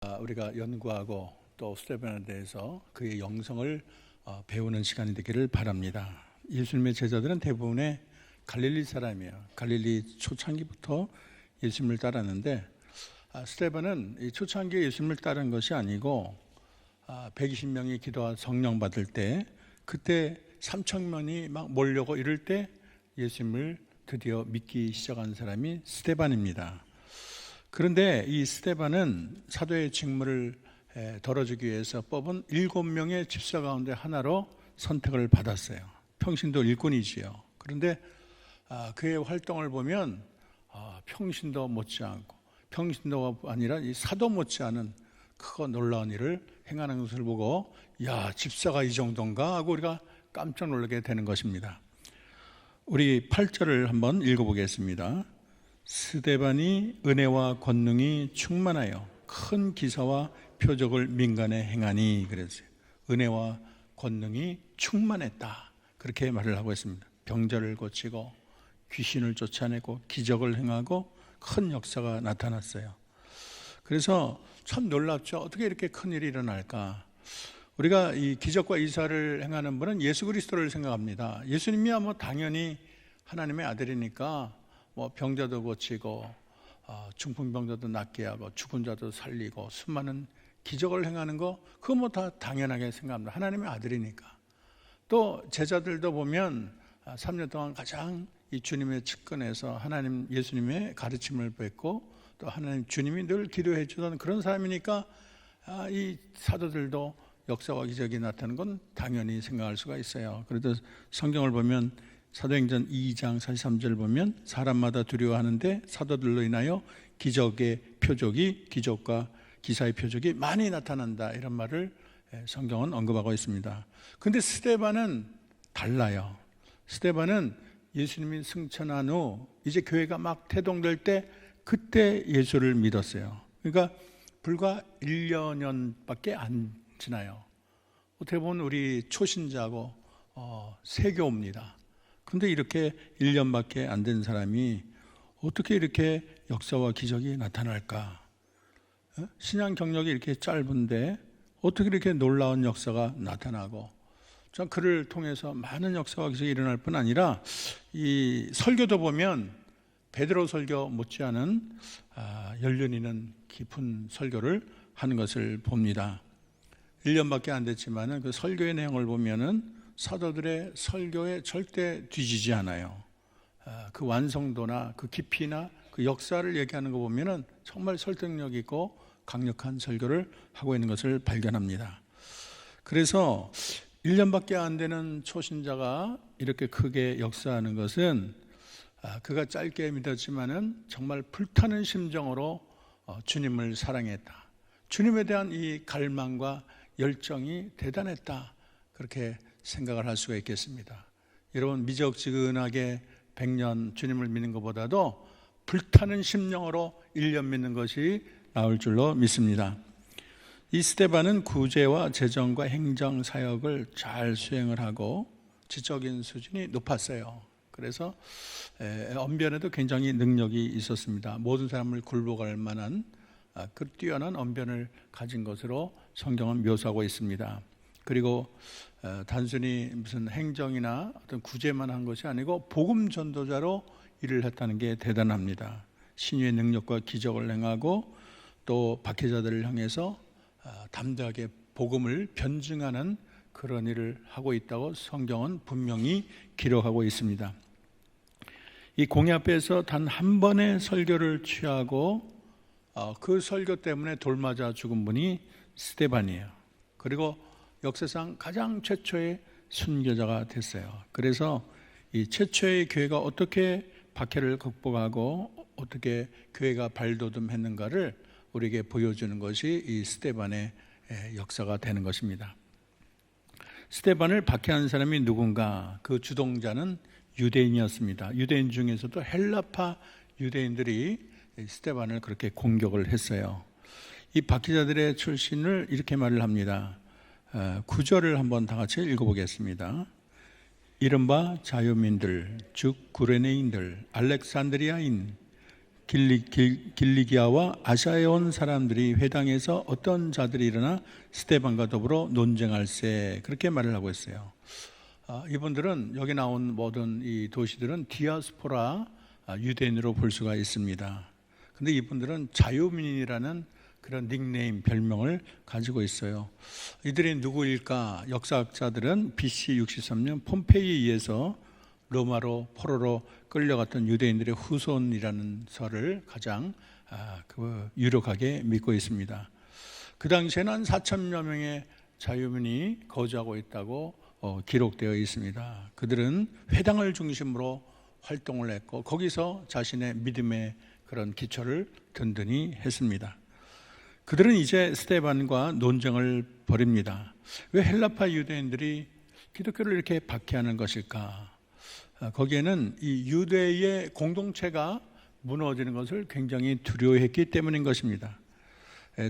우리가 연구하고 또 스테반에 대해서 그의 영성을 배우는 시간이 되기를 바랍니다. 예수님의 제자들은 대부분의 갈릴리 사람이에요. 갈릴리 초창기부터 예수님을 따랐는데 스테반은 이 초창기에 예수님을 따른 것이 아니고 120명이 기도와 성령 받을 때 그때 3,000명이 막 몰려고 이럴 때 예수님을 드디어 믿기 시작한 사람이 스테반입니다. 그런데 이 스테반은 사도의 직무를 덜어주기 위해서 뽑은 7명의 집사 가운데 하나로 선택을 받았어요. 평신도 일꾼이지요. 그런데 그의 활동을 보면 평신도 못지않고 평신도가 아니라 이 사도 못지않은 크고 놀라운 일을 행하는 것을 보고 야, 집사가 이 정도인가 하고 우리가 깜짝 놀라게 되는 것입니다. 우리 8절을 한번 읽어보겠습니다. 스데반이 은혜와 권능이 충만하여 큰 기사와 표적을 민간에 행하니, 그랬어요. 은혜와 권능이 충만했다, 그렇게 말을 하고 있습니다. 병자를 고치고 귀신을 쫓아내고 기적을 행하고 큰 역사가 나타났어요. 그래서 참 놀랍죠. 어떻게 이렇게 큰 일이 일어날까? 우리가 이 기적과 이사를 행하는 분은 예수 그리스도를 생각합니다. 예수님이야 뭐 당연히 하나님의 아들이니까 뭐 병자도 고치고 중풍병자도 낫게 하고 죽은 자도 살리고 수많은 기적을 행하는 거 그거 뭐 다 당연하게 생각합니다. 하나님의 아들이니까. 또 제자들도 보면 3년 동안 가장 이 주님의 측근에서 하나님 예수님의 가르침을 뵙고 또 하나님 주님이 늘 기도해 주던 그런 사람이니까 이 사도들도 역사와 기적이 나타나는 건 당연히 생각할 수가 있어요. 그래도 성경을 보면 사도행전 2장 43절 보면 사람마다 두려워하는데 사도들로 인하여 기적과 기사의 표적이 많이 나타난다, 이런 말을 성경은 언급하고 있습니다. 그런데 스데반은 달라요. 스데반은 예수님이 승천한 후 이제 교회가 막 태동될 때 그때 예수를 믿었어요. 그러니까 불과 1년밖에 안 지나요. 어떻게 보면 우리 초신자고 세교입니다. 근데 이렇게 1년밖에 안 된 사람이 어떻게 이렇게 역사와 기적이 나타날까? 신앙 경력이 이렇게 짧은데 어떻게 이렇게 놀라운 역사가 나타나고, 전 그를 통해서 많은 역사와 기적이 일어날 뿐 아니라 이 설교도 보면 베드로 설교 못지않은 연륜 있는 깊은 설교를 하는 것을 봅니다. 1년밖에 안 됐지만은 그 설교의 내용을 보면은 사도들의 설교에 절대 뒤지지 않아요. 그 완성도나 그 깊이나 그 역사를 얘기하는 거 보면은 정말 설득력 있고 강력한 설교를 하고 있는 것을 발견합니다. 그래서 1년밖에 안 되는 초신자가 이렇게 크게 역사하는 것은 그가 짧게 믿었지만은 정말 불타는 심정으로 주님을 사랑했다, 주님에 대한 이 갈망과 열정이 대단했다, 그렇게 생각을 할 수가 있겠습니다. 여러분, 미적지근하게 100년 주님을 믿는 것보다도 불타는 심령으로 1년 믿는 것이 나을 줄로 믿습니다. 이 스데반은 구제와 재정과 행정 사역을 잘 수행을 하고 지적인 수준이 높았어요. 그래서 언변에도 굉장히 능력이 있었습니다. 모든 사람을 굴복할 만한 그 뛰어난 언변을 가진 것으로 성경은 묘사하고 있습니다. 그리고 단순히 무슨 행정이나 어떤 구제만 한 것이 아니고 복음 전도자로 일을 했다는 게 대단합니다. 신유의 능력과 기적을 행하고 또 박해자들을 향해서 담대하게 복음을 변증하는 그런 일을 하고 있다고 성경은 분명히 기록하고 있습니다. 이 공회 앞에서 단 한 번의 설교를 취하고 그 설교 때문에 돌맞아 죽은 분이 스데반이에요. 그리고 역사상 가장 최초의 순교자가 됐어요. 그래서 이 최초의 교회가 어떻게 박해를 극복하고 어떻게 교회가 발돋움했는가를 우리에게 보여주는 것이 이 스데반의 역사가 되는 것입니다. 스데반을 박해한 사람이 누군가? 그 주동자는 유대인이었습니다. 유대인 중에서도 헬라파 유대인들이 스데반을 그렇게 공격을 했어요. 이 박해자들의 출신을 이렇게 말을 합니다. 9절을 한번 다 같이 읽어보겠습니다. 이른바 자유민들, 즉 구레네인들, 알렉산드리아인, 길리기아와 아시아에 온 사람들이 회당에서 어떤 자들이 일어나 스데반과 더불어 논쟁할세, 그렇게 말을 하고 있어요. 이분들은 여기 나온 모든 이 도시들은 디아스포라 유대인으로 볼 수가 있습니다. 근데 이분들은 자유민이라는 그런 닉네임, 별명을 가지고 있어요. 이들이 누구일까? 역사학자들은 BC 63년 폼페이에 의해서 로마로 포로로 끌려갔던 유대인들의 후손이라는 설을 가장 유력하게 믿고 있습니다. 그 당시에는 한 4천여 명의 자유민이 거주하고 있다고 기록되어 있습니다. 그들은 회당을 중심으로 활동을 했고 거기서 자신의 믿음의 그런 기초를 든든히 했습니다. 그들은 이제 스데반과 논쟁을 벌입니다. 왜 헬라파 유대인들이 기독교를 이렇게 박해하는 것일까? 거기에는 이 유대의 공동체가 무너지는 것을 굉장히 두려워했기 때문인 것입니다.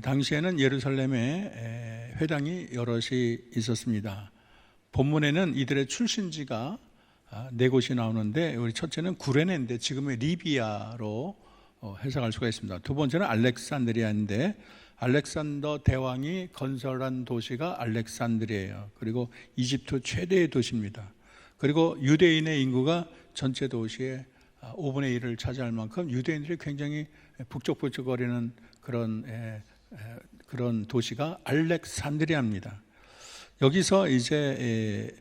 당시에는 예루살렘에 회당이 여럿이 있었습니다. 본문에는 이들의 출신지가 네 곳이 나오는데 우리 첫째는 구레네인데 지금의 리비아로 해석할 수가 있습니다. 두 번째는 알렉산드리아인데 알렉산더 대왕이 건설한 도시가 알렉산드리아예요. 그리고 이집트 최대의 도시입니다. 그리고 유대인의 인구가 전체 도시의 5분의 1을 차지할 만큼 유대인들이 굉장히 북적북적거리는 그런 도시가 알렉산드리아입니다. 여기서 이제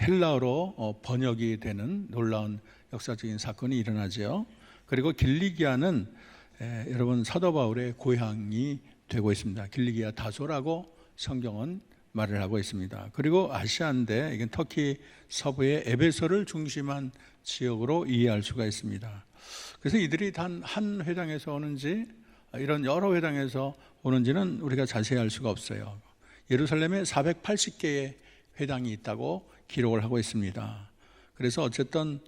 헬라어로 번역이 되는 놀라운 역사적인 사건이 일어나죠. 그리고 길리기아는 여러분 사도 바울의 고향이 되고 있습니다. 길리기아 다소라고 성경은 말을 하고 있습니다. 그리고 아시아인데 이건 터키 서부의 에베소를 중심한 지역으로 이해할 수가 있습니다. 그래서 이들이 단 한 회당에서 오는지 이런 여러 회당에서 오는지는 우리가 자세히 알 수가 없어요. 예루살렘에 480개의 회당이 있다고 기록을 하고 있습니다. 그래서 어쨌든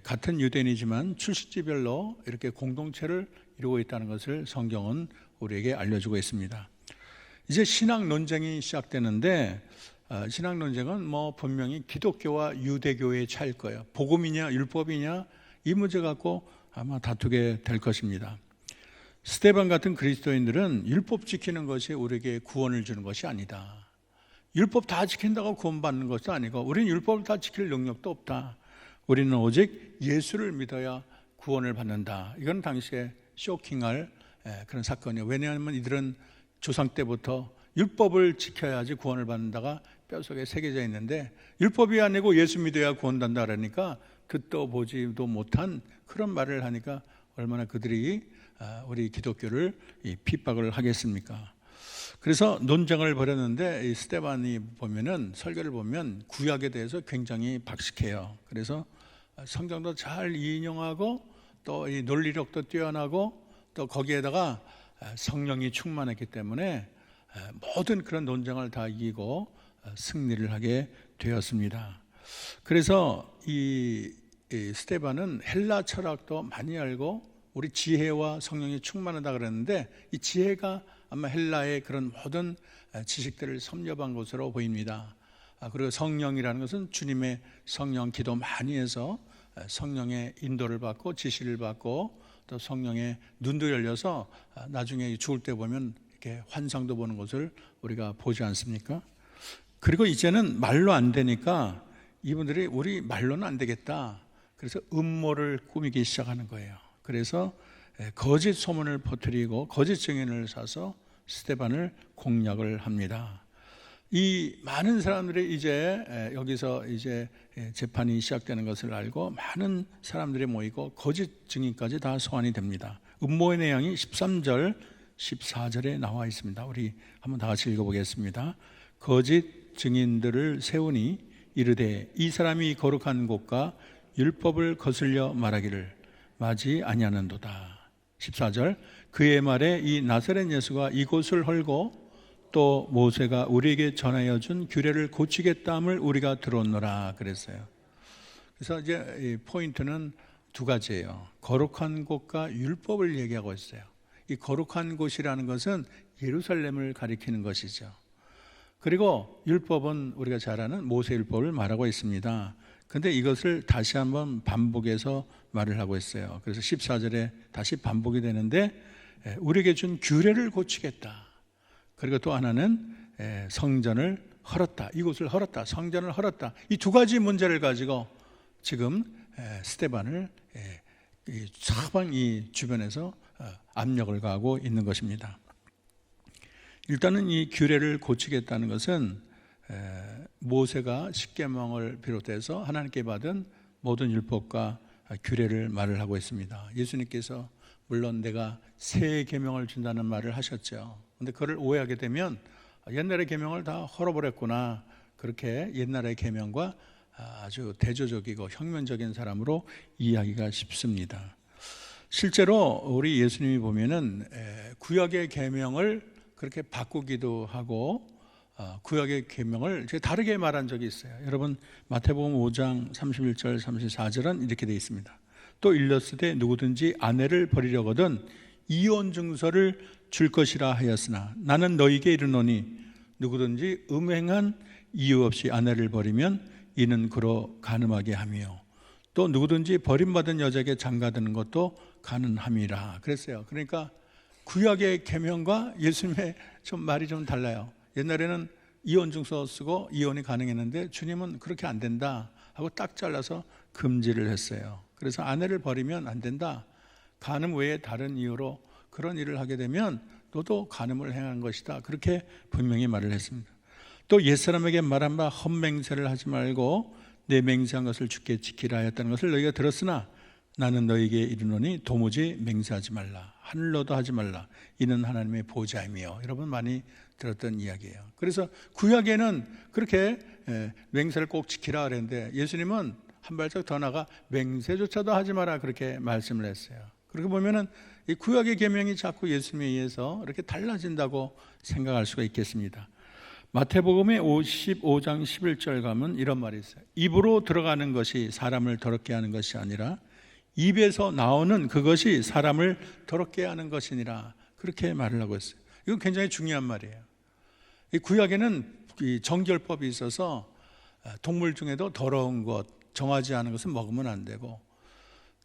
같은 유대인이지만 출신지별로 이렇게 공동체를 이루고 있다는 것을 성경은 우리에게 알려주고 있습니다. 이제 신학 논쟁이 시작되는데 신학 논쟁은 분명히 기독교와 유대교의 차이일 거예요. 복음이냐 율법이냐 이 문제 갖고 아마 다투게 될 것입니다. 스데반 같은 그리스도인들은 율법 지키는 것이 우리에게 구원을 주는 것이 아니다. 율법 다 지킨다고 구원받는 것도 아니고 우리는 율법을 다 지킬 능력도 없다. 우리는 오직 예수를 믿어야 구원을 받는다. 이건 당시에 쇼킹할 그런 사건이에요. 왜냐하면 이들은 조상 때부터 율법을 지켜야지 구원을 받는다가 뼛속에 새겨져 있는데 율법이 아니고 예수 믿어야 구원받는다 그러니까 듣도 보지도 못한 그런 말을 하니까 얼마나 그들이 우리 기독교를 핍박을 하겠습니까? 그래서 논쟁을 벌였는데 이 스데반이 보면은 설교를 보면 구약에 대해서 굉장히 박식해요. 그래서 성경도 잘 인용하고 또 이 논리력도 뛰어나고 또 거기에다가 성령이 충만했기 때문에 모든 그런 논쟁을 다 이기고 승리를 하게 되었습니다. 그래서 이 스데반은 헬라 철학도 많이 알고 우리 지혜와 성령이 충만하다 그랬는데 이 지혜가 아마 헬라의 그런 모든 지식들을 섭렵한 것으로 보입니다. 그리고 성령이라는 것은 주님의 성령 기도 많이 해서 성령의 인도를 받고 지시를 받고 또 성령의 눈도 열려서 나중에 죽을 때 보면 이렇게 환상도 보는 것을 우리가 보지 않습니까? 그리고 이제는 말로 안 되니까 이분들이 우리 말로는 안 되겠다. 그래서 음모를 꾸미기 시작하는 거예요. 그래서 거짓 소문을 퍼뜨리고 거짓 증인을 사서 스데반을 공략을 합니다. 이 많은 사람들이 이제 여기서 이제 재판이 시작되는 것을 알고 많은 사람들이 모이고 거짓 증인까지 다 소환이 됩니다. 음모의 내용이 13절, 14절에 나와 있습니다. 우리 한번 다 같이 읽어보겠습니다. 거짓 증인들을 세우니 이르되 이 사람이 거룩한 곳과 율법을 거슬려 말하기를 마지 아니하는도다. 14절 그의 말에 이 나사렛 예수가 이곳을 헐고 또 모세가 우리에게 전하여 준 규례를 고치겠다함을 우리가 들었노라 그랬어요. 그래서 이제 이 포인트는 두 가지예요. 거룩한 곳과 율법을 얘기하고 있어요. 이 거룩한 곳이라는 것은 예루살렘을 가리키는 것이죠. 그리고 율법은 우리가 잘 아는 모세율법을 말하고 있습니다. 근데 이것을 다시 한번 반복해서 말을 하고 있어요. 그래서 14절에 다시 반복이 되는데 우리에게 준 규례를 고치겠다. 그리고 또 하나는 성전을 헐었다. 이곳을 헐었다. 성전을 헐었다. 이 두 가지 문제를 가지고 지금 스데반을 사방 이 주변에서 압력을 가하고 있는 것입니다. 일단은 이 규례를 고치겠다는 것은 모세가 십계명을 비롯해서 하나님께 받은 모든 율법과 규례를 말을 하고 있습니다. 예수님께서 물론 내가 새 계명을 준다는 말을 하셨죠. 그런데 그걸 오해하게 되면 옛날의 계명을 다 헐어버렸구나, 그렇게 옛날의 계명과 아주 대조적이고 혁명적인 사람으로 이해하기가 쉽습니다. 실제로 우리 예수님이 보면은 구약의 계명을 그렇게 바꾸기도 하고 구약의 계명을 다르게 말한 적이 있어요. 여러분 마태복음 5장 31절 34절은 이렇게 되어 있습니다. 또 일렀으되 누구든지 아내를 버리려거든 이혼 증서를 줄 것이라 하였으나 나는 너희에게 이르노니 누구든지 음행한 이유 없이 아내를 버리면 이는 그로 간음하게 하며 또 누구든지 버림받은 여자에게 장가드는 것도 가능함이라 그랬어요. 그러니까 구약의 계명과 예수님의 좀 말이 좀 달라요. 옛날에는 이혼 증서 쓰고 이혼이 가능했는데 주님은 그렇게 안 된다 하고 딱 잘라서 금지를 했어요. 그래서 아내를 버리면 안 된다. 간음 외에 다른 이유로 그런 일을 하게 되면 너도 간음을 행한 것이다. 그렇게 분명히 말을 했습니다. 또 옛사람에게 말한 바 헛맹세를 하지 말고 내 맹세한 것을 주께 지키라 하였다는 것을 너희가 들었으나 나는 너희에게 이르노니 도무지 맹세하지 말라. 하늘로도 하지 말라. 이는 하나님의 보좌이며. 여러분 많이 들었던 이야기예요. 그래서 구약에는 그렇게 맹세를 꼭 지키라 그랬는데 예수님은 한 발짝 더 나가 맹세조차도 하지 마라 그렇게 말씀을 했어요. 그렇게 보면은 이 구약의 계명이 자꾸 예수님에 의해서 이렇게 달라진다고 생각할 수가 있겠습니다. 마태복음의 55장 11절 가면 이런 말이 있어요. 입으로 들어가는 것이 사람을 더럽게 하는 것이 아니라 입에서 나오는 그것이 사람을 더럽게 하는 것이니라 그렇게 말을 하고 있어요. 이건 굉장히 중요한 말이에요. 이 구약에는 이 정결법이 있어서 동물 중에도 더러운 것, 정하지 않은 것은 먹으면 안 되고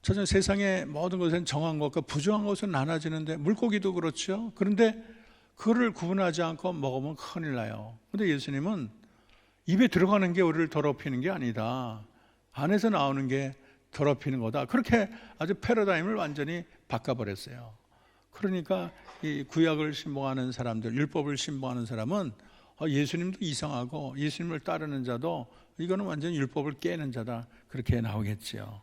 전혀 세상의 모든 것은 정한 것과 부정한 것은 나눠지는데 물고기도 그렇죠. 그런데 그를 구분하지 않고 먹으면 큰일 나요. 그런데 예수님은 입에 들어가는 게 우리를 더럽히는 게 아니다. 안에서 나오는 게 더럽히는 거다. 그렇게 아주 패러다임을 완전히 바꿔버렸어요. 그러니까 이 구약을 신봉하는 사람들, 율법을 신봉하는 사람은 예수님도 이상하고 예수님을 따르는 자도 이거는 완전히 율법을 깨는 자다. 그렇게 나오겠죠.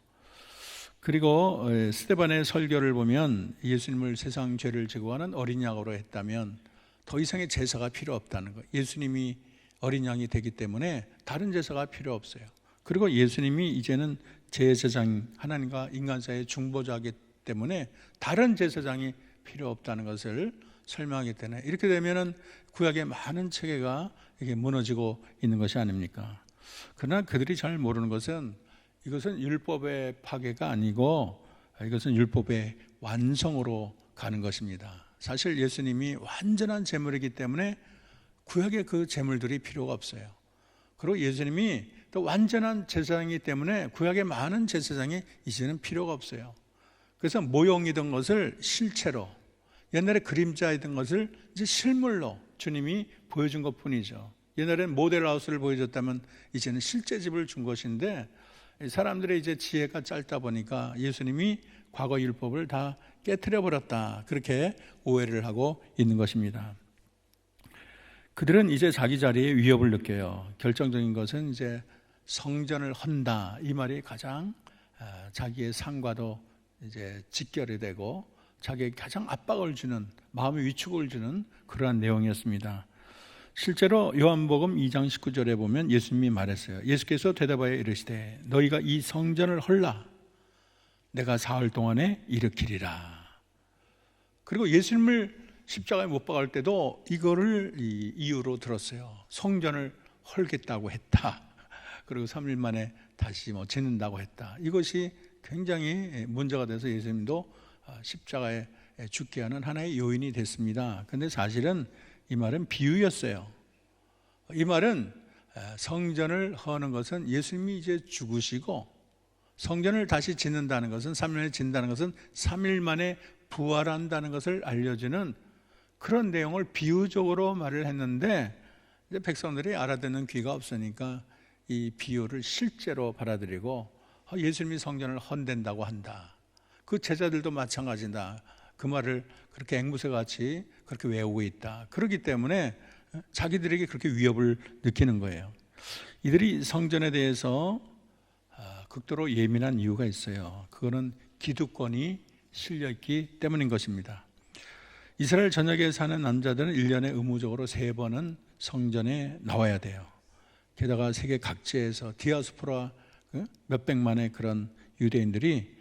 그리고 스데반의 설교를 보면 예수님을 세상 죄를 제거하는 어린 양으로 했다면 더 이상의 제사가 필요 없다는 거예요. 예수님이 어린 양이 되기 때문에 다른 제사가 필요 없어요. 그리고 예수님이 이제는 제사장, 하나님과 인간 사이의 중보자이기 때문에 다른 제사장이 필요 없다는 것을 설명하기 때문에 이렇게 되면은 구약의 많은 체계가 이게 무너지고 있는 것이 아닙니까? 그러나 그들이 잘 모르는 것은 이것은 율법의 파괴가 아니고 이것은 율법의 완성으로 가는 것입니다. 사실 예수님이 완전한 제물이기 때문에 구약의 그 제물들이 필요가 없어요. 그리고 예수님이 또 완전한 제사장이기 때문에 구약의 많은 제사장이 이제는 필요가 없어요. 그래서 모형이던 것을 실체로, 옛날에 그림자이던 것을 이제 실물로 주님이 보여준 것뿐이죠. 옛날에는 모델하우스를 보여줬다면 이제는 실제 집을 준 것인데 사람들의 이제 지혜가 짧다 보니까 예수님이 과거 율법을 다 깨트려 버렸다. 그렇게 오해를 하고 있는 것입니다. 그들은 이제 자기 자리에 위협을 느껴요. 결정적인 것은 이제 성전을 헌다. 이 말이 가장 자기의 상과도 이제 직결이 되고 자기에게 가장 압박을 주는, 마음의 위축을 주는 그러한 내용이었습니다. 실제로 요한복음 2장 19절에 보면 예수님이 말했어요. 예수께서 대답하여 이르시되 너희가 이 성전을 헐라 내가 사흘 동안에 일으키리라. 그리고 예수님을 십자가에 못 박을 때도 이거를 이유로 들었어요. 성전을 헐겠다고 했다. 그리고 3일 만에 다시 짓는다고 했다. 이것이 굉장히 문제가 돼서 예수님도 십자가에 죽게 하는 하나의 요인이 됐습니다. 그런데 사실은 이 말은 비유였어요. 이 말은 성전을 허는 것은 예수님이 이제 죽으시고 성전을 다시 짓는다는 것은 3일 만에 짓는다는 것은 3일 만에 부활한다는 것을 알려주는 그런 내용을 비유적으로 말을 했는데 이제 백성들이 알아듣는 귀가 없으니까 이 비유를 실제로 받아들이고 예수님이 성전을 헌댄다고 한다. 그 제자들도 마찬가지다. 그 말을 그렇게 앵무새같이 그렇게 외우고 있다. 그렇기 때문에 자기들에게 그렇게 위협을 느끼는 거예요. 이들이 성전에 대해서 극도로 예민한 이유가 있어요. 그거는 기득권이 실려있기 때문인 것입니다. 이스라엘 전역에 사는 남자들은 1년에 의무적으로 3번은 성전에 나와야 돼요. 게다가 세계 각지에서 디아스포라 몇백만의 그런 유대인들이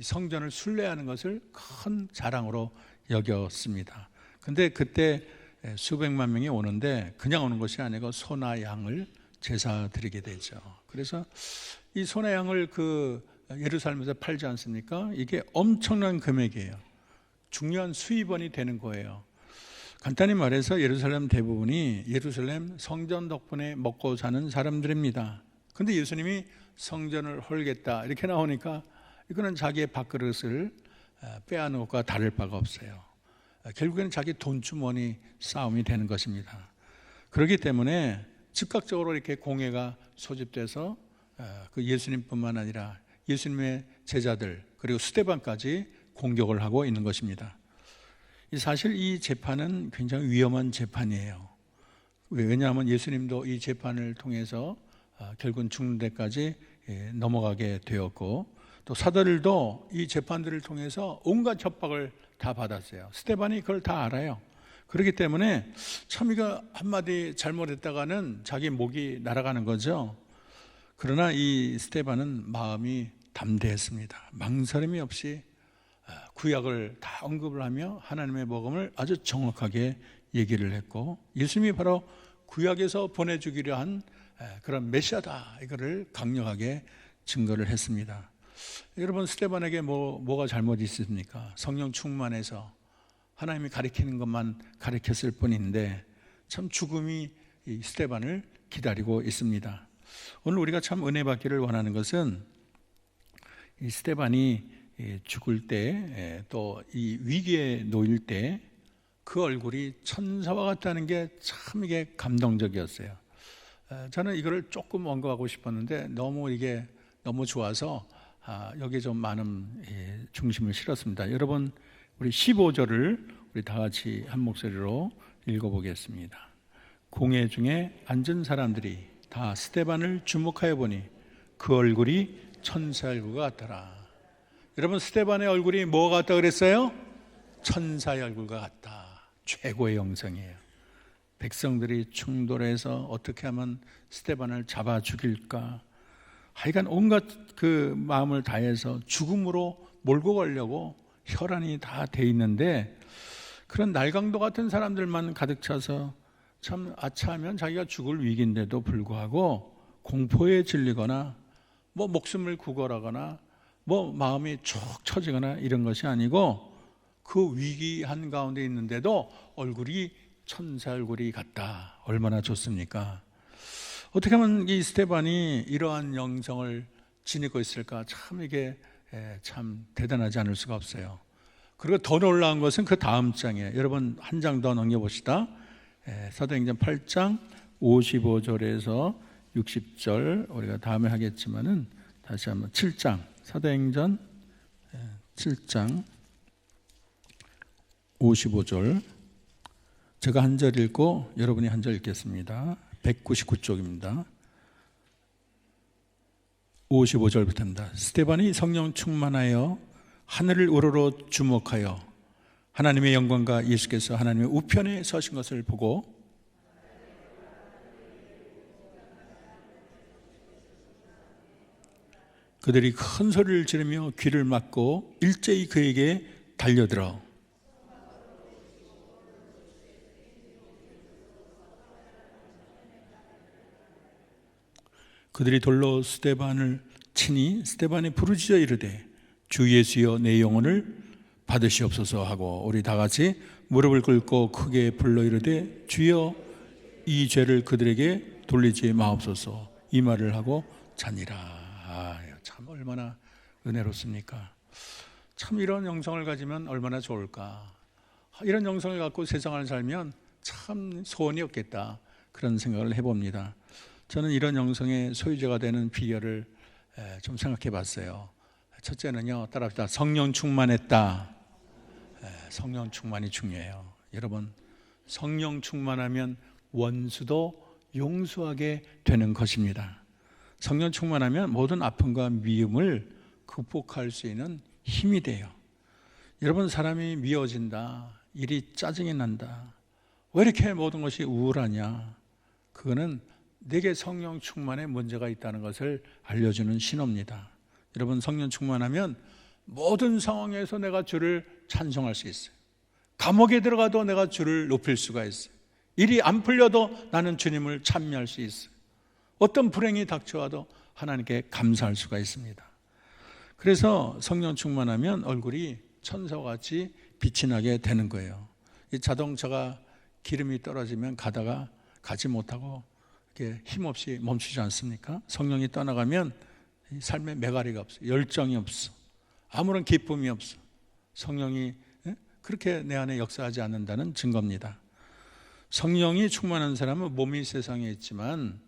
성전을 순례하는 것을 큰 자랑으로 여겼습니다. 근데 그때 수백만 명이 오는데 그냥 오는 것이 아니고 소나 양을 제사 드리게 되죠. 그래서 이 소나 양을 그 예루살렘에서 팔지 않습니까? 이게 엄청난 금액이에요. 중요한 수입원이 되는 거예요. 간단히 말해서 예루살렘 대부분이 예루살렘 성전 덕분에 먹고 사는 사람들입니다. 근데 예수님이 성전을 헐겠다 이렇게 나오니까 이거는 자기의 밥그릇을 빼앗는 것과 다를 바가 없어요. 결국에는 자기 돈주머니 싸움이 되는 것입니다. 그렇기 때문에 즉각적으로 이렇게 공회가 소집돼서 그 예수님뿐만 아니라 예수님의 제자들 그리고 스데반까지 공격을 하고 있는 것입니다. 사실 이 재판은 굉장히 위험한 재판이에요. 왜냐하면 예수님도 이 재판을 통해서 결국은 죽는 데까지 넘어가게 되었고 또 사도들도 이 재판들을 통해서 온갖 협박을 다 받았어요. 스데반이 그걸 다 알아요. 그렇기 때문에 참 이거 한마디 잘못했다가는 자기 목이 날아가는 거죠. 그러나 이 스데반은 마음이 담대했습니다. 망설임이 없이 구약을 다 언급을 하며 하나님의 복음을 아주 정확하게 얘기를 했고 예수님이 바로 구약에서 보내주기로 한 그런 메시아다 이거를 강력하게 증거를 했습니다. 여러분 스데반에게 뭐가 잘못이 있습니까? 성령 충만해서 하나님이 가리키는 것만 가리켰을 뿐인데 참 죽음이 이 스데반을 기다리고 있습니다. 오늘 우리가 참 은혜 받기를 원하는 것은 이 스데반이 죽을 때 또 이 위기에 놓일 때 그 얼굴이 천사와 같다는 게 참 이게 감동적이었어요. 저는 이거를 조금 언급하고 싶었는데 이게 너무 좋아서 여기에 좀 많은 중심을 실었습니다. 여러분 우리 15절을 우리 다 같이 한 목소리로 읽어보겠습니다. 공회 중에 앉은 사람들이 다 스데반을 주목하여 보니 그 얼굴이 천사 얼굴과 같더라. 여러분 스데반의 얼굴이 뭐가 같다 그랬어요? 천사의 얼굴과 같다. 최고의 영성이에요. 백성들이 충돌해서 어떻게 하면 스데반을 잡아 죽일까 하여간 온갖 그 마음을 다해서 죽음으로 몰고 가려고 혈안이 다 돼 있는데 그런 날강도 같은 사람들만 가득 차서 참 아차하면 자기가 죽을 위기인데도 불구하고 공포에 질리거나 목숨을 구걸하거나 마음이 쭉 처지거나 이런 것이 아니고 그 위기 한가운데 있는데도 얼굴이 천사 얼굴이 같다. 얼마나 좋습니까? 어떻게 하면 이 스데반이 이러한 영성을 지니고 있을까? 참 이게 참 대단하지 않을 수가 없어요. 그리고 더 놀라운 것은 그 다음 장이에요. 여러분 한 장 더 넘겨봅시다. 사도행전 8장 55절에서 60절 우리가 다음에 하겠지만은 다시 한번 7장 사도행전 7장 55절 제가 한 절 읽고 여러분이 한 절 읽겠습니다. 199쪽입니다. 55절부터입니다. 스데반이 성령 충만하여 하늘을 우러러 주목하여 하나님의 영광과 예수께서 하나님의 우편에 서신 것을 보고 그들이 큰 소리를 지르며 귀를 막고 일제히 그에게 달려들어 그들이 돌로 스데반을 치니 스데반이 부르짖어 이르되 주 예수여 내 영혼을 받으시옵소서 하고 우리 다 같이 무릎을 꿇고 크게 불러 이르되 주여 이 죄를 그들에게 돌리지 마옵소서 이 말을 하고 자니라. 참 얼마나 은혜롭습니까? 참 이런 영성을 가지면 얼마나 좋을까. 이런 영성을 갖고 세상을 살면 참 소원이 없겠다, 그런 생각을 해봅니다. 저는 이런 영성의 소유자가 되는 비결을 좀 생각해 봤어요. 첫째는요, 따라합시다. 성령 충만했다. 성령 충만이 중요해요. 여러분, 성령 충만하면 원수도 용서하게 되는 것입니다. 성령 충만하면 모든 아픔과 미움을 극복할 수 있는 힘이 돼요. 여러분, 사람이 미워진다, 일이 짜증이 난다, 왜 이렇게 모든 것이 우울하냐, 그거는 내게 성령 충만에 문제가 있다는 것을 알려주는 신호입니다. 여러분, 성령 충만하면 모든 상황에서 내가 주를 찬송할 수 있어요. 감옥에 들어가도 내가 주를 높일 수가 있어요. 일이 안 풀려도 나는 주님을 찬미할 수 있어요. 어떤 불행이 닥쳐와도 하나님께 감사할 수가 있습니다. 그래서 성령 충만하면 얼굴이 천사와 같이 빛이 나게 되는 거예요. 이 자동차가 기름이 떨어지면 가다가 가지 못하고 이렇게 힘없이 멈추지 않습니까? 성령이 떠나가면 삶에 메가리가 없어, 열정이 없어, 아무런 기쁨이 없어. 성령이 그렇게 내 안에 역사하지 않는다는 증거입니다. 성령이 충만한 사람은 몸이 세상에 있지만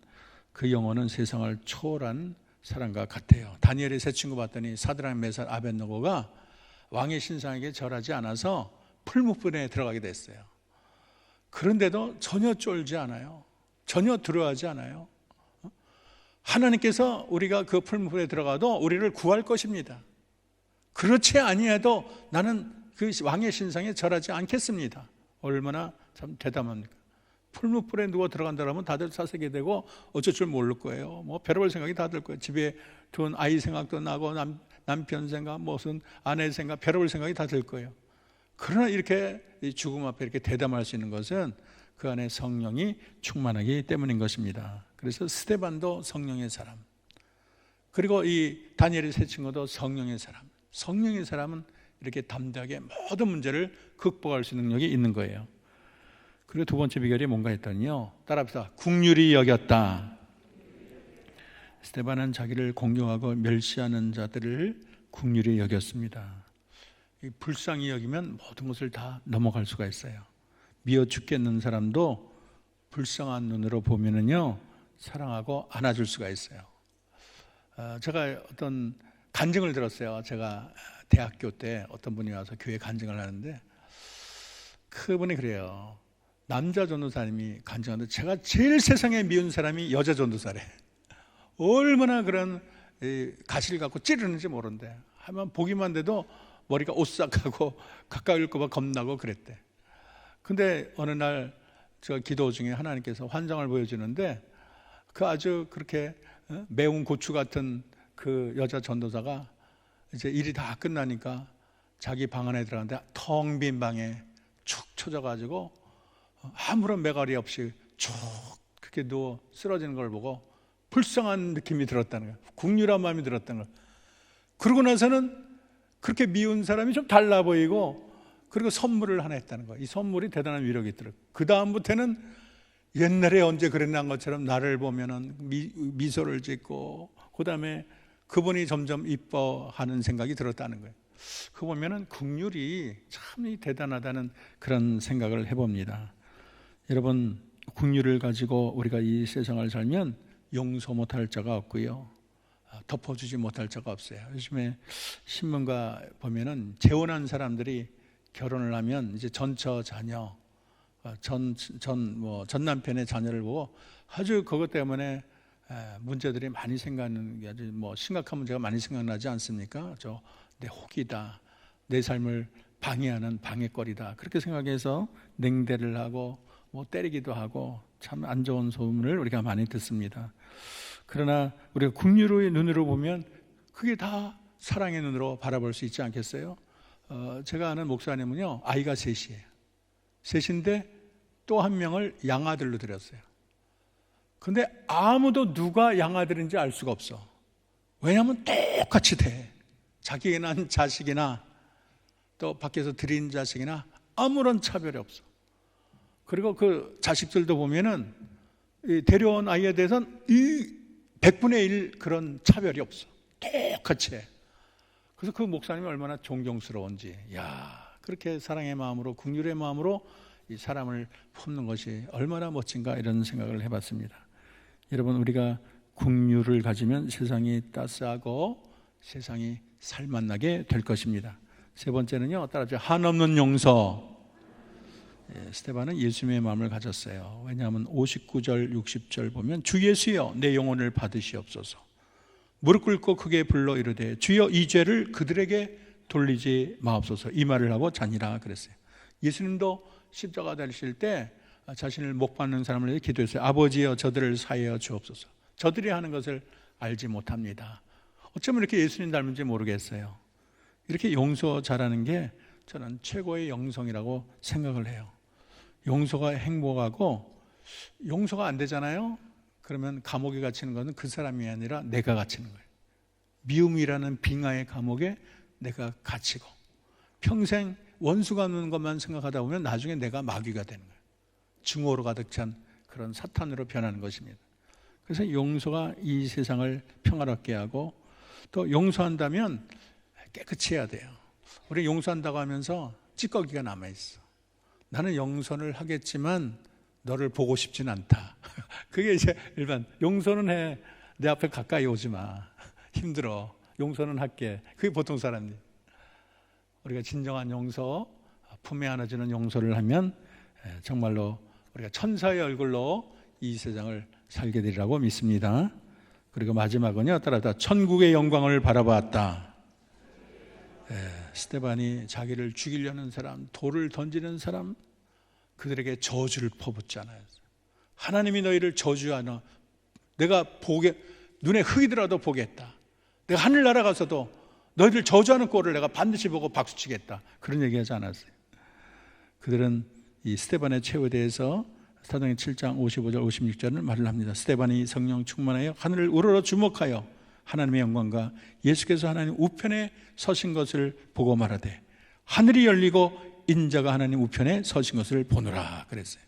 그 영혼은 세상을 초월한 사람과 같아요. 다니엘의 세 친구 봤더니 사드락, 메삭, 아벳느고가 왕의 신상에게 절하지 않아서 풀무불에 들어가게 됐어요. 그런데도 전혀 쫄지 않아요. 전혀 두려워하지 않아요. 하나님께서 우리가 그 풀무불에 들어가도 우리를 구할 것입니다. 그렇지 아니해도 나는 그 왕의 신상에 절하지 않겠습니다. 얼마나 참 대담합니까? 풀무불에 누워 들어간다 하면 다들 사색이 되고 어쩔 줄 모를 거예요. 뭐 별의별 생각이 다 들 거예요. 집에 둔 아이 생각도 나고 남편 생각, 무슨 아내 생각, 별의별 생각이 다 들 거예요. 그러나 이렇게 죽음 앞에 이렇게 대담할 수 있는 것은 그 안에 성령이 충만하기 때문인 것입니다. 그래서 스데반도 성령의 사람, 그리고 이 다니엘의 세 친구도 성령의 사람. 성령의 사람은 이렇게 담대하게 모든 문제를 극복할 수 있는 능력이 있는 거예요. 그리고 두 번째 비결이 뭔가 했더니요, 따라합시다. 긍휼히 여겼다. 스데반은 자기를 공경하고 멸시하는 자들을 긍휼히 여겼습니다. 불쌍히 여기면 모든 것을 다 넘어갈 수가 있어요. 미워 죽겠는 사람도 불쌍한 눈으로 보면은요, 사랑하고 안아줄 수가 있어요. 제가 어떤 간증을 들었어요. 제가 대학교 때 어떤 분이 와서 교회 간증을 하는데, 그분이 그래요. 남자 전도사님이 간증하는데 제가 제일 세상에 미운 사람이 여자 전도사래. 얼마나 그런 가시를 갖고 찌르는지 모른대. 하면 보기만 돼도 머리가 오싹하고 가까이 올까 봐 겁나고 그랬대. 근데 어느 날 제가 기도 중에 하나님께서 환상을 보여주는데, 그 아주 그렇게 매운 고추 같은 그 여자 전도사가 이제 일이 다 끝나니까 자기 방 안에 들어갔는데 텅 빈 방에 축 처져가지고 아무런 매갈이 없이 쭉 그렇게 누워 쓰러지는 걸 보고 불쌍한 느낌이 들었다는 거예요. 긍휼한 마음이 들었다는 거예요. 그러고 나서는 그렇게 미운 사람이 좀 달라 보이고, 그리고 선물을 하나 했다는 거예요. 이 선물이 대단한 위력이 있더라고요. 그 다음부터는 옛날에 언제 그랬나 것처럼 나를 보면은 미소를 짓고, 그 다음에 그분이 점점 이뻐하는 생각이 들었다는 거예요. 그거 보면은 긍휼이 참 대단하다는 그런 생각을 해봅니다. 여러분, 긍휼을 가지고 우리가 이 세상을 살면 용서 못할 자가 없고요, 덮어주지 못할 자가 없어요. 요즘에 신문가 보면은 재혼한 사람들이 결혼을 하면 이제 전처 자녀, 전 남편의 자녀를 보고 아주 그것 때문에 문제들이 많이 생각나는 게 아주 심각한 문제가 많이 생각나지 않습니까? 내 혹이다, 내 삶을 방해하는 방해거리다, 그렇게 생각해서 냉대를 하고 때리기도 하고 참 안 좋은 소문을 우리가 많이 듣습니다. 그러나 우리가 긍휼의 눈으로 보면 그게 다 사랑의 눈으로 바라볼 수 있지 않겠어요? 제가 아는 목사님은요, 아이가 셋이에요. 셋인데 또 한 명을 양아들로 들였어요. 근데 아무도 누가 양아들인지 알 수가 없어. 왜냐하면 똑같이 돼. 자기가 낳은 자식이나 또 밖에서 들인 자식이나 아무런 차별이 없어. 그리고 그 자식들도 보면은 데려온 아이에 대해서는 이 100분의 1 그런 차별이 없어. 똑같이 해. 그래서 그 목사님이 얼마나 존경스러운지, 그렇게 사랑의 마음으로, 긍휼의 마음으로 이 사람을 품는 것이 얼마나 멋진가, 이런 생각을 해봤습니다. 여러분, 우리가 긍휼을 가지면 세상이 따스하고 세상이 살맛나게 될 것입니다. 세 번째는요, 따라서 한없는 용서. 스데반은 예수님의 마음을 가졌어요. 왜냐하면 59절 60절 보면 주 예수여 내 영혼을 받으시옵소서. 무릎 꿇고 크게 불러 이르되 주여 이 죄를 그들에게 돌리지 마옵소서. 이 말을 하고 자니라 그랬어요. 예수님도 십자가 달리실 때 자신을 못 받는 사람을 위해 기도했어요. 아버지여 저들을 사하여 주옵소서. 저들이 하는 것을 알지 못합니다. 어쩌면 이렇게 예수님 닮은지 모르겠어요. 이렇게 용서 잘하는 게 저는 최고의 영성이라고 생각을 해요. 용서가 행복하고, 용서가 안 되잖아요. 그러면 감옥에 갇히는 것은 그 사람이 아니라 내가 갇히는 거예요. 미움이라는 빙하의 감옥에 내가 갇히고, 평생 원수 갚는 것만 생각하다 보면 나중에 내가 마귀가 되는 거예요. 증오로 가득 찬 그런 사탄으로 변하는 것입니다. 그래서 용서가 이 세상을 평화롭게 하고, 또 용서한다면 깨끗이 해야 돼요. 우리 용서한다고 하면서 찌꺼기가 남아있어. 나는 용서를 하겠지만 너를 보고 싶진 않다. 그게 이제 일반, 용서는 해. 내 앞에 가까이 오지 마. 힘들어. 용서는 할게. 그게 보통 사람들. 우리가 진정한 용서, 품에 안아주는 용서를 하면 정말로 우리가 천사의 얼굴로 이 세상을 살게 되리라고 믿습니다. 그리고 마지막은요, 따라다 천국의 영광을 바라봤다. 스데반이 자기를 죽이려는 사람, 돌을 던지는 사람, 그들에게 저주를 퍼붓잖아요. 하나님이 너희를 저주하나, 내가 눈에 흙이더라도 보겠다. 내가 하늘나라 가서도 너희들 저주하는 꼴을 내가 반드시 보고 박수치겠다. 그런 얘기하지 않았어요. 그들은 이 스데반의 최후에 대해서 사도행전 7장 55절 56절을 말을 합니다. 스데반이 성령 충만하여 하늘을 우러러 주목하여 하나님의 영광과 예수께서 하나님 우편에 서신 것을 보고 말하되 하늘이 열리고 인자가 하나님 우편에 서신 것을 보노라 그랬어요.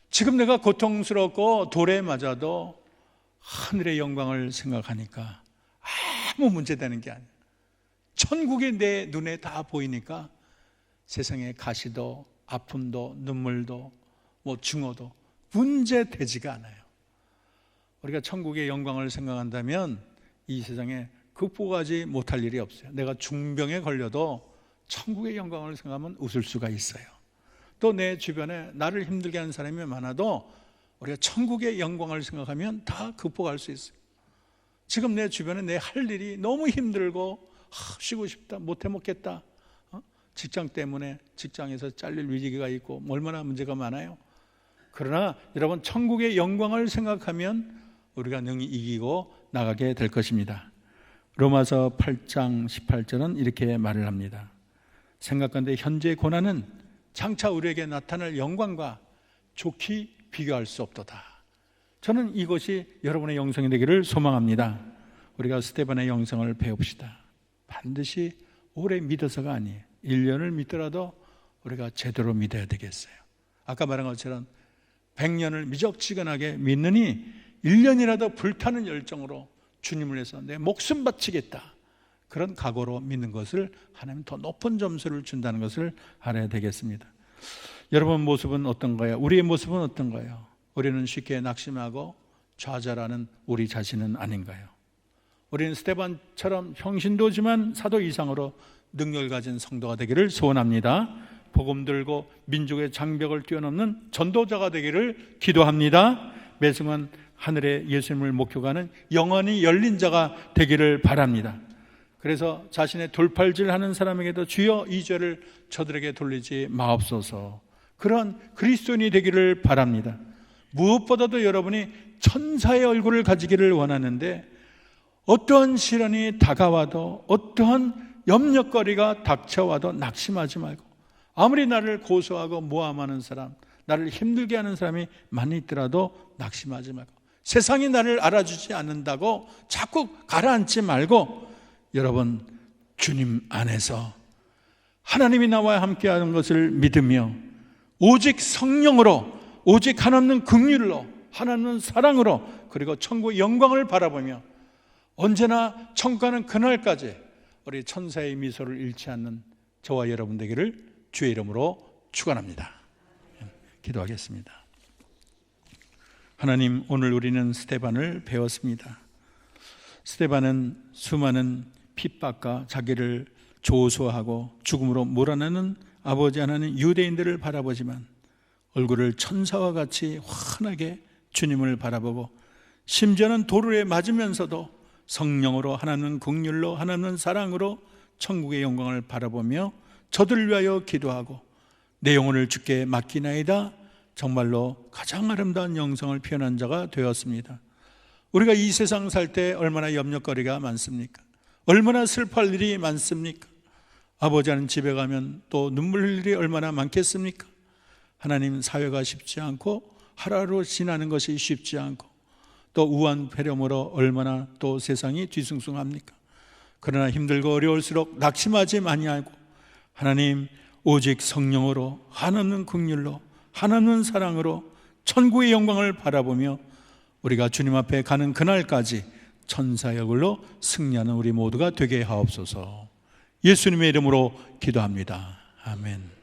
지금 내가 고통스럽고 돌에 맞아도 하늘의 영광을 생각하니까 아무 문제되는 게 아니에요. 천국이 내 눈에 다 보이니까 세상의 가시도 아픔도 눈물도 증오도 문제되지가 않아요. 우리가 천국의 영광을 생각한다면 이 세상에 극복하지 못할 일이 없어요. 내가 중병에 걸려도 천국의 영광을 생각하면 웃을 수가 있어요. 또 내 주변에 나를 힘들게 하는 사람이 많아도 우리가 천국의 영광을 생각하면 다 극복할 수 있어요. 지금 내 주변에 내 할 일이 너무 힘들고 쉬고 싶다, 못해 먹겠다, 직장 때문에 직장에서 잘릴 위기가 있고 얼마나 문제가 많아요. 그러나 여러분, 천국의 영광을 생각하면 우리가 능히 이기고 나가게 될 것입니다. 로마서 8장 18절은 이렇게 말을 합니다. 생각건대 현재의 고난은 장차 우리에게 나타날 영광과 좋게 비교할 수 없도다. 저는 이것이 여러분의 영성이 되기를 소망합니다. 우리가 스데반의 영성을 배웁시다. 반드시 오래 믿어서가 아니에요. 1년을 믿더라도 우리가 제대로 믿어야 되겠어요. 아까 말한 것처럼 100년을 미적지근하게 믿느니 1년이라도 불타는 열정으로 주님을 위해서 내 목숨 바치겠다, 그런 각오로 믿는 것을 하나님 더 높은 점수를 준다는 것을 알아야 되겠습니다. 여러분 모습은 어떤가요? 우리의 모습은 어떤가요? 우리는 쉽게 낙심하고 좌절하는 우리 자신은 아닌가요? 우리는 스데반처럼 형신도지만 사도 이상으로 능력을 가진 성도가 되기를 소원합니다. 복음 들고 민족의 장벽을 뛰어넘는 전도자가 되기를 기도합니다. 매순간 하늘에 예수님을 목격하는 영원히 열린 자가 되기를 바랍니다. 그래서 자신의 돌팔질하는 사람에게도 주여 이 죄를 저들에게 돌리지 마옵소서, 그런 그리스도인이 되기를 바랍니다. 무엇보다도 여러분이 천사의 얼굴을 가지기를 원하는데 어떠한 시련이 다가와도 어떠한 염려거리가 닥쳐와도 낙심하지 말고, 아무리 나를 고소하고 모함하는 사람, 나를 힘들게 하는 사람이 많이 있더라도 낙심하지 말고, 세상이 나를 알아주지 않는다고 자꾸 가라앉지 말고, 여러분 주님 안에서 하나님이 나와 함께하는 것을 믿으며 오직 성령으로, 오직 한없는 긍휼로 하나님은 사랑으로 그리고 천국의 영광을 바라보며 언제나 천국가는 그날까지 우리 천사의 미소를 잃지 않는 저와 여러분 되기를 주의 이름으로 축원합니다. 기도하겠습니다. 하나님, 오늘 우리는 스데반을 배웠습니다. 스데반은 수많은 핍박과 자기를 조소하고 죽음으로 몰아내는 아버지 하나님 유대인들을 바라보지만 얼굴을 천사와 같이 환하게 주님을 바라보고 심지어는 돌에 맞으면서도 성령으로 하나님은 긍휼로 하나님은 사랑으로 천국의 영광을 바라보며 저들을 위하여 기도하고 내 영혼을 주께 맡기나이다 정말로 가장 아름다운 영성을 표현한 자가 되었습니다. 우리가 이 세상 살 때 얼마나 염려거리가 많습니까? 얼마나 슬퍼할 일이 많습니까? 아버지 하나님 집에 가면 또 눈물 흘릴 일이 얼마나 많겠습니까? 하나님, 사회가 쉽지 않고 하루하루 지나는 것이 쉽지 않고 또 우한 폐렴으로 얼마나 또 세상이 뒤숭숭합니까? 그러나 힘들고 어려울수록 낙심하지 아니하고 하나님, 오직 성령으로 하나님은 긍휼로 하나님은 사랑으로 천국의 영광을 바라보며 우리가 주님 앞에 가는 그날까지 천사의 얼굴로 승리하는 우리 모두가 되게 하옵소서. 예수님의 이름으로 기도합니다. 아멘.